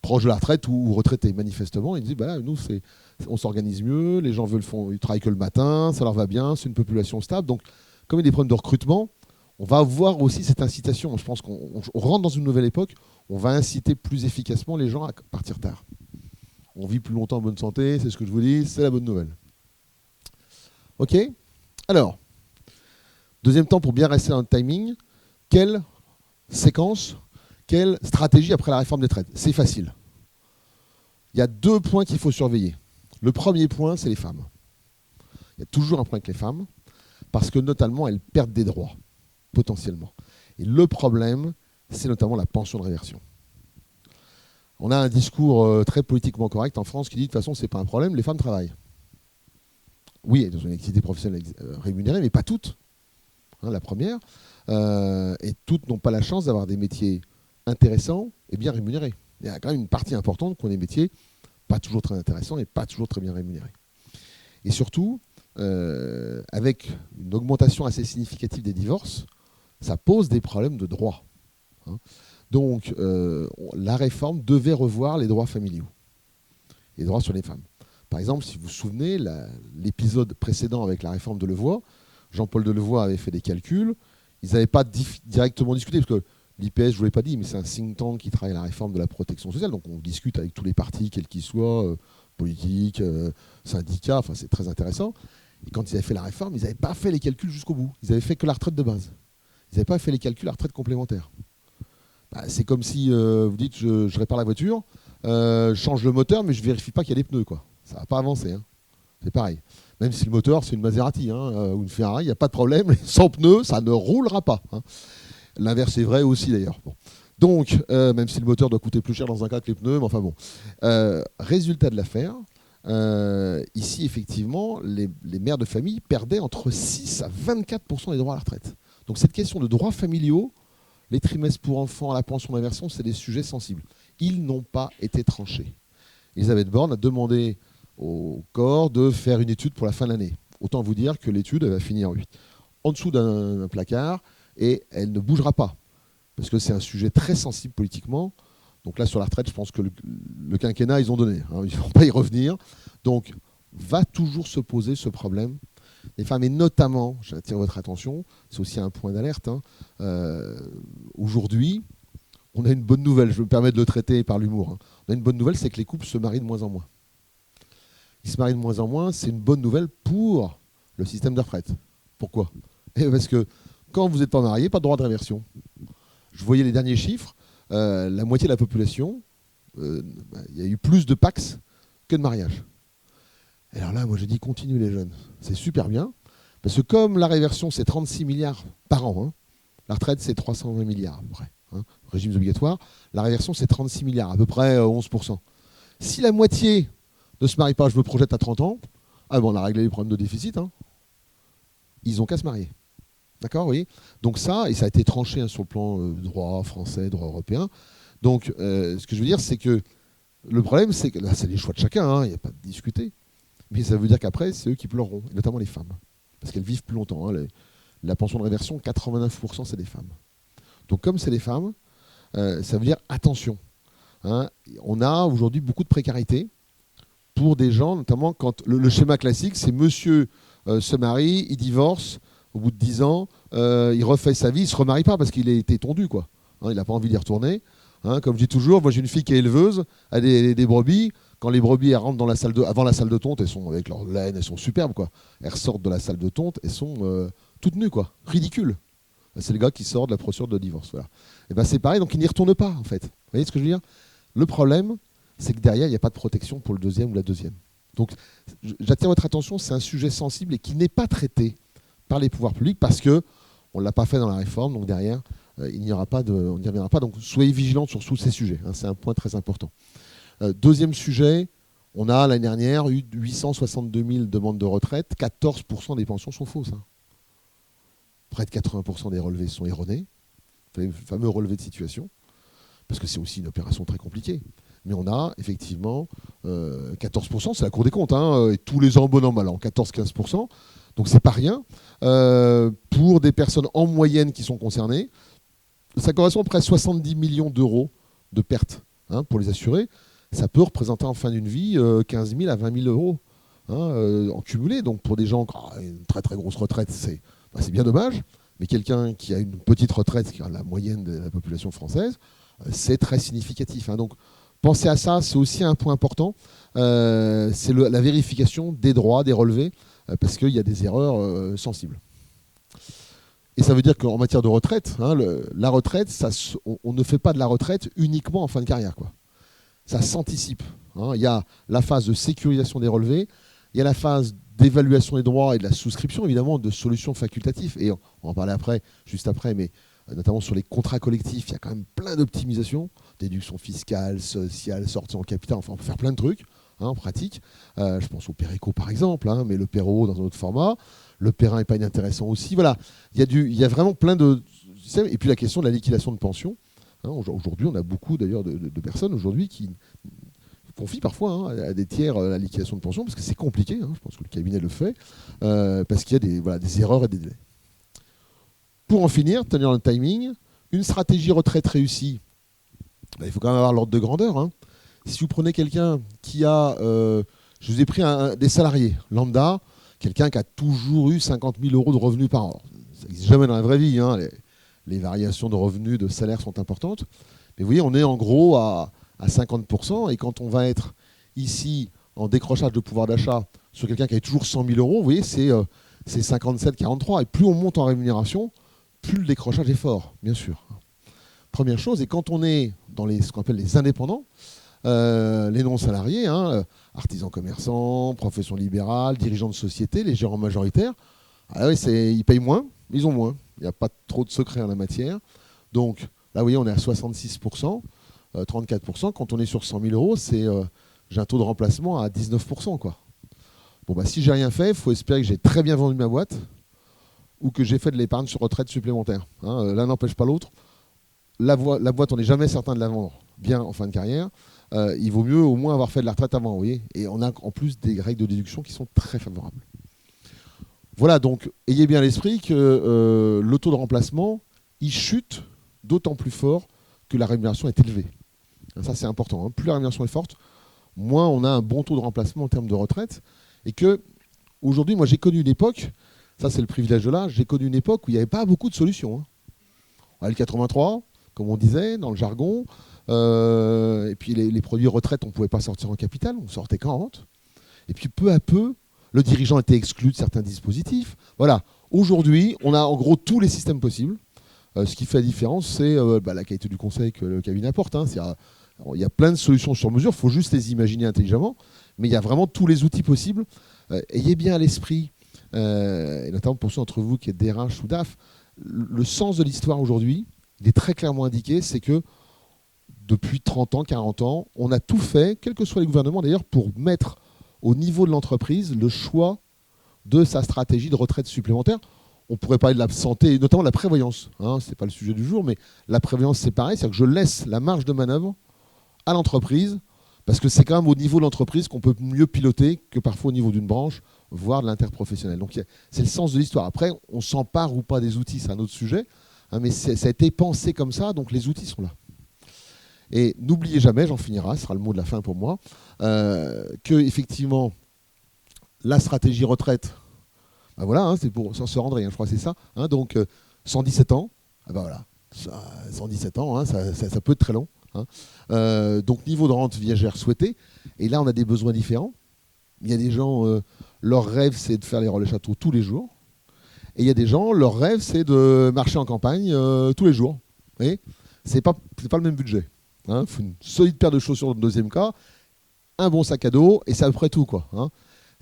proche de la retraite ou retraités. Manifestement, ils disaient, nous, on s'organise mieux, les gens ils travaillent que le matin, ça leur va bien, c'est une population stable. Donc, comme il y a des problèmes de recrutement, on va avoir aussi cette incitation. Je pense qu'on rentre dans une nouvelle époque, on va inciter plus efficacement les gens à partir tard. On vit plus longtemps en bonne santé, c'est ce que je vous dis, c'est la bonne nouvelle. OK ? Alors, deuxième temps, pour bien rester dans le timing, quelle séquence, quelle stratégie après la réforme des retraites ? C'est facile. Il y a deux points qu'il faut surveiller. Le premier point, c'est les femmes. Il y a toujours un point avec les femmes, parce que notamment, elles perdent des droits, potentiellement. Et le problème, c'est notamment la pension de réversion. On a un discours très politiquement correct en France qui dit de toute façon, ce n'est pas un problème, les femmes travaillent. Oui, elles ont une activité professionnelle rémunérée, mais pas toutes. La première. Et toutes n'ont pas la chance d'avoir des métiers intéressants et bien rémunérés. Il y a quand même une partie importante qui ont des métiers pas toujours très intéressants et pas toujours très bien rémunérés. Et surtout, avec une augmentation assez significative des divorces, ça pose des problèmes de droit. Donc, la réforme devait revoir les droits familiaux, les droits sur les femmes. Par exemple, si vous vous souvenez, l'épisode précédent avec la réforme de Levoy, Jean-Paul Delevoye avait fait des calculs. Ils n'avaient pas directement discuté, parce que l'IPS, je ne vous l'ai pas dit, mais c'est un think tank qui travaille à la réforme de la protection sociale. Donc on discute avec tous les partis, quels qu'ils soient, politiques, syndicats, enfin c'est très intéressant. Et quand ils avaient fait la réforme, ils n'avaient pas fait les calculs jusqu'au bout. Ils avaient fait que la retraite de base. Ils n'avaient pas fait les calculs à la retraite complémentaire. Bah, c'est comme si vous dites je répare la voiture, je change le moteur, mais je ne vérifie pas qu'il y a des pneus, quoi. Ça ne va pas avancer. Hein. C'est pareil. Même si le moteur, c'est une Maserati ou une Ferrari, il n'y a pas de problème. Sans pneus, ça ne roulera pas. Hein. L'inverse est vrai aussi, d'ailleurs. Bon. Donc, même si le moteur doit coûter plus cher dans un cas que les pneus, mais enfin bon. Résultat de l'affaire, ici, effectivement, les mères de famille perdaient entre 6 à 24% des droits à la retraite. Donc cette question de droits familiaux, les trimestres pour enfants, la pension d'inversion, c'est des sujets sensibles. Ils n'ont pas été tranchés. Elisabeth Borne a demandé au corps de faire une étude pour la fin de l'année. Autant vous dire que l'étude elle va finir en dessous d'un placard et elle ne bougera pas. Parce que c'est un sujet très sensible politiquement. Donc là, sur la retraite, je pense que le quinquennat, ils ont donné. Hein, ils ne vont pas y revenir. Donc, va toujours se poser ce problème des femmes. Et notamment, j'attire votre attention, c'est aussi un point d'alerte. Hein, aujourd'hui, on a une bonne nouvelle. Je me permets de le traiter par l'humour. Hein. On a une bonne nouvelle, c'est que les couples se marient de moins en moins. Ils se marient de moins en moins, c'est une bonne nouvelle pour le système de retraite. Pourquoi ? Parce que quand vous n'êtes pas marié, pas de droit de réversion. Je voyais les derniers chiffres, la moitié de la population, il y a eu plus de Pacs que de mariages. Et alors là, moi je dis continue les jeunes, c'est super bien, parce que comme la réversion c'est 36 milliards par an, hein, la retraite c'est 320 milliards à peu près, hein, régimes obligatoires, la réversion c'est 36 milliards, à peu près 11%. Si la moitié ne se marie pas, je me projette à 30 ans, on a réglé les problèmes de déficit, hein, ils n'ont qu'à se marier. D'accord, oui. Donc ça, et ça a été tranché hein, sur le plan droit français, droit européen. Donc ce que je veux dire, c'est que le problème, c'est que là, c'est les choix de chacun, il n'y a pas de discuter. Mais ça veut dire qu'après, c'est eux qui pleureront, et notamment les femmes. Parce qu'elles vivent plus longtemps. Hein, la pension de réversion, 89%, c'est des femmes. Donc comme c'est des femmes, ça veut dire attention. Hein, on a aujourd'hui beaucoup de précarité pour des gens, notamment quand le schéma classique, c'est monsieur se marie, il divorce, au bout de 10 ans, il refait sa vie, il ne se remarie pas parce qu'il a été tondu, quoi. Hein, il n'a pas envie d'y retourner. Hein, comme je dis toujours, moi j'ai une fille qui est éleveuse, elle a des brebis. Quand les brebis elles rentrent dans avant la salle de tonte, elles sont avec leur laine, elles sont superbes, quoi. Elles ressortent de la salle de tonte, elles sont toutes nues, quoi. Ridicules. C'est le gars qui sort de la procédure de divorce. Voilà. Et ben c'est pareil, donc il n'y retourne pas, en fait. Vous voyez ce que je veux dire ? Le problème, c'est que derrière, il n'y a pas de protection pour le deuxième ou la deuxième. Donc j'attire votre attention, c'est un sujet sensible et qui n'est pas traité par les pouvoirs publics parce qu'on ne l'a pas fait dans la réforme, donc derrière, on n'y reviendra pas. Donc soyez vigilants sur tous ces sujets, hein, c'est un point très important. Deuxième sujet, on a l'année dernière eu 862 000 demandes de retraite, 14% des pensions sont fausses. Hein. Près de 80% des relevés sont erronés, les fameux relevés de situation, parce que c'est aussi une opération très compliquée. Mais on a effectivement 14%, c'est la Cour des comptes, hein, et tous les ans, bon an, mal an, 14-15%. Donc c'est pas rien. Pour des personnes en moyenne qui sont concernées, ça correspond à près de 70 millions d'euros de pertes hein, pour les assurés. Ça peut représenter en fin d'une vie 15 000 à 20 000 euros hein, en cumulé. Donc pour des gens qui ont une très très grosse retraite, c'est bien dommage. Mais quelqu'un qui a une petite retraite, qui a la moyenne de la population française, c'est très significatif. Hein. Donc pensez à ça, c'est aussi un point important. C'est la vérification des droits, des relevés, parce qu'il y a des erreurs sensibles. Et ça veut dire qu'en matière de retraite, hein, la retraite, on ne fait pas de la retraite uniquement en fin de carrière, quoi. Ça s'anticipe. Hein. Il y a la phase de sécurisation des relevés, il y a la phase d'évaluation des droits et de la souscription, évidemment, de solutions facultatives. Et on va en parler après, juste après, mais notamment sur les contrats collectifs, il y a quand même plein d'optimisations, déduction fiscale, sociale, sortie en capital, enfin on peut faire plein de trucs hein, en pratique. Je pense au PERECO par exemple, hein, mais le PERO dans un autre format, le PERIN épargne intéressant aussi. Voilà, il y a vraiment plein de systèmes. Et puis la question de la liquidation de pension. Hein, aujourd'hui, on a beaucoup d'ailleurs de personnes aujourd'hui qui confient parfois hein, à des tiers la liquidation de pension parce que c'est compliqué. Hein, je pense que le cabinet le fait parce qu'il y a des erreurs et des délais. Pour en finir, tenir le timing, une stratégie retraite réussie, il faut quand même avoir l'ordre de grandeur. Hein. Si vous prenez quelqu'un qui a, je vous ai pris des salariés lambda, quelqu'un qui a toujours eu 50 000 euros de revenus par an. Ça n'existe jamais dans la vraie vie. Hein. Les variations de revenus, de salaire sont importantes. Mais vous voyez, on est en gros à 50%. Et quand on va être ici en décrochage de pouvoir d'achat sur quelqu'un qui avait toujours 100 000 euros, vous voyez, c'est 57,43. Et plus on monte en rémunération, plus le décrochage est fort, bien sûr. Première chose, et quand on est dans ce qu'on appelle les indépendants, les non-salariés, artisans commerçants, professions libérales, dirigeants de société, les gérants majoritaires, ils payent moins, ils ont moins. Il n'y a pas trop de secret en la matière. Donc là, vous voyez, on est à 66%, 34%. Quand on est sur 100 000 euros, j'ai un taux de remplacement à 19%, quoi. Bon, bah, si j'ai rien fait, il faut espérer que j'ai très bien vendu ma boîte ou que j'ai fait de l'épargne sur retraite supplémentaire. L'un n'empêche pas l'autre. La boîte, on n'est jamais certain de la vendre bien en fin de carrière. Il vaut mieux au moins avoir fait de la retraite avant, vous voyez. Et on a en plus des règles de déduction qui sont très favorables. Voilà, donc ayez bien à l'esprit que le taux de remplacement, il chute d'autant plus fort que la rémunération est élevée. Ça, c'est important. Plus la rémunération est forte, moins on a un bon taux de remplacement en termes de retraite. Et que aujourd'hui, moi, j'ai connu une époque, ça c'est le privilège de l'âge, j'ai connu une époque où il n'y avait pas beaucoup de solutions. Le 83, comme on disait dans le jargon, et puis les produits retraite, on ne pouvait pas sortir en capital, on sortait qu'en rente. Et puis peu à peu, le dirigeant était exclu de certains dispositifs. Voilà. Aujourd'hui, on a en gros tous les systèmes possibles. Ce qui fait la différence, c'est la qualité du conseil que le cabinet apporte. Il y a plein de solutions sur mesure, il faut juste les imaginer intelligemment, mais il y a vraiment tous les outils possibles. Ayez bien à l'esprit, et notamment pour ceux d'entre vous qui êtes DRH ou DAF, le sens de l'histoire aujourd'hui, il est très clairement indiqué, c'est que depuis 30 ans, 40 ans, on a tout fait, quels que soient les gouvernements d'ailleurs, pour mettre au niveau de l'entreprise le choix de sa stratégie de retraite supplémentaire. On pourrait parler de la santé, notamment de la prévoyance. Ce n'est pas le sujet du jour, mais la prévoyance, c'est pareil. C'est-à-dire que je laisse la marge de manœuvre à l'entreprise, parce que c'est quand même au niveau de l'entreprise qu'on peut mieux piloter que parfois au niveau d'une branche, voire de l'interprofessionnel. Donc c'est le sens de l'histoire. Après, on s'empare ou pas des outils, c'est un autre sujet, mais ça a été pensé comme ça, donc les outils sont là. Et n'oubliez jamais, j'en finirai, ce sera le mot de la fin pour moi, que effectivement, la stratégie retraite, c'est pour s'en se rendre rien, je crois que c'est ça. Donc 117 ans, voilà, 117 ans, ça peut être très long. Donc niveau de rente viagère souhaité. Et là, on a des besoins différents. Il y a des gens, leur rêve, c'est de faire les relais châteaux tous les jours. Et il y a des gens, leur rêve, c'est de marcher en campagne tous les jours. Vous voyez, c'est pas le même budget. Il faut une solide paire de chaussures dans le deuxième cas, un bon sac à dos, et c'est à peu près tout, quoi.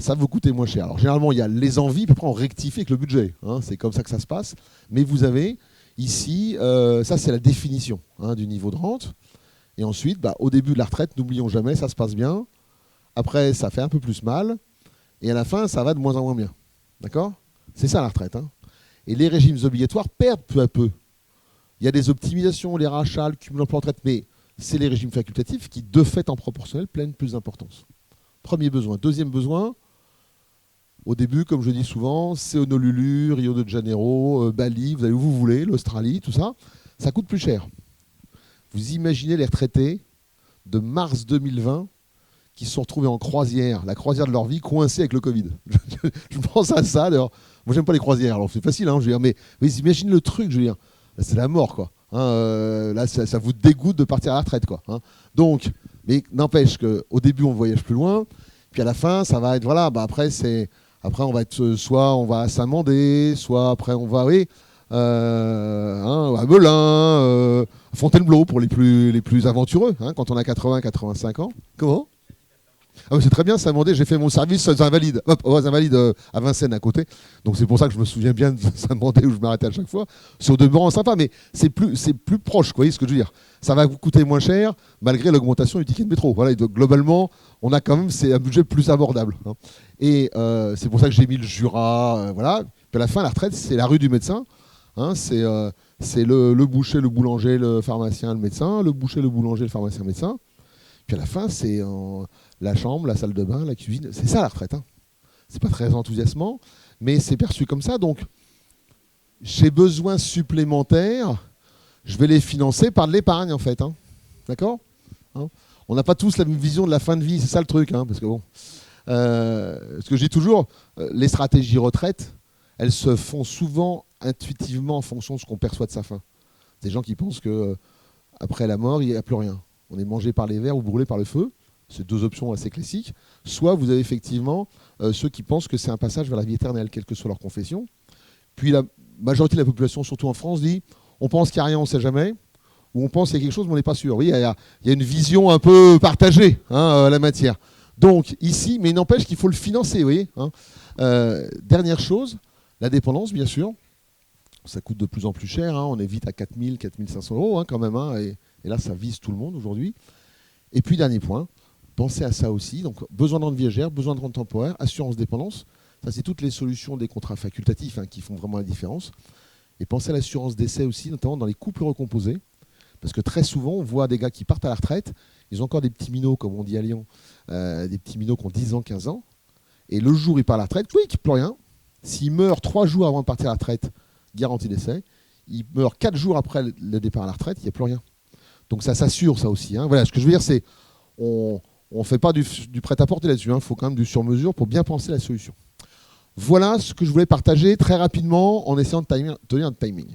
Ça va vous coûter moins cher. Alors généralement, il y a les envies, puis après on rectifie avec le budget. C'est comme ça que ça se passe. Mais vous avez ici, ça c'est la définition du niveau de rente. Et ensuite, au début de la retraite, n'oublions jamais, ça se passe bien. Après, ça fait un peu plus mal. Et à la fin, ça va de moins en moins bien. D'accord ? C'est ça la retraite. Et les régimes obligatoires perdent peu à peu. Il y a des optimisations, les rachats, le cumul emploi-retraite, mais c'est les régimes facultatifs qui, de fait, en proportionnel, prennent plus d'importance. Premier besoin. Deuxième besoin, au début, comme je dis souvent, c'est Honolulu, Rio de Janeiro, Bali, vous allez où vous voulez, l'Australie, tout ça. Ça coûte plus cher. Vous imaginez les retraités de mars 2020 qui se sont retrouvés en croisière, la croisière de leur vie, coincés avec le Covid. Je pense à ça, d'ailleurs. Moi, j'aime pas les croisières, alors c'est facile, je veux dire, mais imaginez le truc, je veux dire. C'est la mort, quoi. Là, ça vous dégoûte de partir à la retraite, quoi. Donc, mais n'empêche qu'au début, on voyage plus loin, puis à la fin, ça va être, voilà, après, on va être, soit on va à Saint-Mandé, soit après, on va, à Melun, Fontainebleau pour les plus aventureux, quand on a 80-85 ans. Comment ? C'est très bien, Saint-Mandé, j'ai fait mon service aux Invalides, aux Invalides à Vincennes à côté. Donc c'est pour ça que je me souviens bien de Saint-Mandé où je m'arrêtais à chaque fois. Sur de bons sympas, mais c'est plus proche, vous voyez ce que je veux dire. Ça va vous coûter moins cher malgré l'augmentation du ticket de métro. Voilà, donc, globalement, on a quand même un budget plus abordable. Et c'est pour ça que j'ai mis le Jura, voilà. Puis à la fin, la retraite, c'est la rue du médecin. C'est le boucher, le boulanger, le pharmacien, le médecin, le boucher, le boulanger, le pharmacien, le médecin. Puis à la fin, c'est la chambre, la salle de bain, la cuisine. C'est ça la retraite. C'est pas très enthousiasmant, mais c'est perçu comme ça. Donc, j'ai besoin supplémentaires, je vais les financer par de l'épargne, en fait. D'accord ? On n'a pas tous la même vision de la fin de vie, c'est ça le truc. Parce que bon, ce que je dis toujours, les stratégies retraite, elles se font souvent intuitivement en fonction de ce qu'on perçoit de sa fin. Des gens qui pensent que après la mort, il n'y a plus rien. On est mangé par les vers ou brûlé par le feu. c'est deux options assez classiques. Soit vous avez effectivement ceux qui pensent que c'est un passage vers la vie éternelle, quelle que soit leur confession. Puis la majorité de la population, surtout en France, dit on pense qu'il n'y a rien, on ne sait jamais, ou on pense qu'il y a quelque chose, mais on n'est pas sûr. Oui, il y a une vision un peu partagée la matière. Donc ici, mais il n'empêche qu'il faut le financer, vous voyez. Dernière chose, la dépendance, bien sûr. Ça coûte de plus en plus cher, on est vite à 4 000, 4 500 euros quand même, et là ça vise tout le monde aujourd'hui. Et puis dernier point, pensez à ça aussi, donc besoin de rente viagère, besoin de rente temporaire, assurance dépendance, ça c'est toutes les solutions des contrats facultatifs qui font vraiment la différence. Et pensez à l'assurance décès aussi, notamment dans les couples recomposés, parce que très souvent on voit des gars qui partent à la retraite, ils ont encore des petits minots comme on dit à Lyon, des petits minots qui ont 10 ans, 15 ans, et le jour où ils partent à la retraite, oui, plus rien. S'ils meurent 3 jours avant de partir à la retraite, garantie d'essai, il meurt 4 jours après le départ à la retraite, il n'y a plus rien. Donc ça s'assure ça aussi. Voilà, ce que je veux dire, c'est on ne fait pas du prêt-à-porter là-dessus. Il faut quand même du sur-mesure pour bien penser la solution. Voilà ce que je voulais partager très rapidement en essayant de tenir un timing.